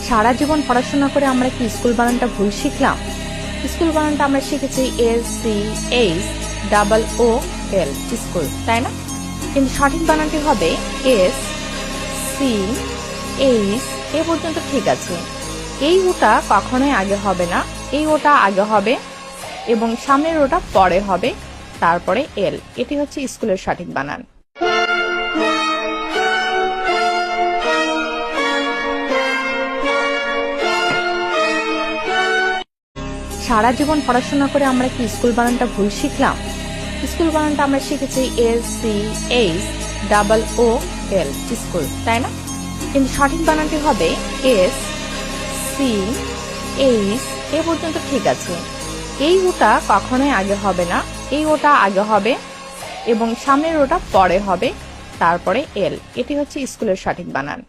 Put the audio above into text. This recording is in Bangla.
সারা জীবন পড়াশোনা করে আমরা কি স্কুল বানানটা ভুল শিখলাম? স্কুল বানানটা আমরা শিখেছি SCHOOL স্কুল, তাই না? কিন্তু সঠিক বানানটি হবে SCH। এ পর্যন্ত ঠিক আছে। এই ওটা কখনোই আগে হবে না, এই ওটা আগে হবে এবং সামনের ওটা পরে হবে, তারপরে এল। এটি হচ্ছে স্কুলের সঠিক বানান। সারা জীবন পড়াশোনা করে আমরা কি স্কুল বানানটা ভুল শিখলাম? স্কুল বানানটা আমরা শিখেছি SCHOOL স্কুল, তাই না? কিন্তু সঠিক বানানটি হবে SCH। এ পর্যন্ত ঠিক আছে। এই ওটা কখনোই আগে হবে না, এই ওটা আগে হবে এবং সামনের ওটা পরে হবে, তারপরে এল। এটি হচ্ছে স্কুলের সঠিক বানান।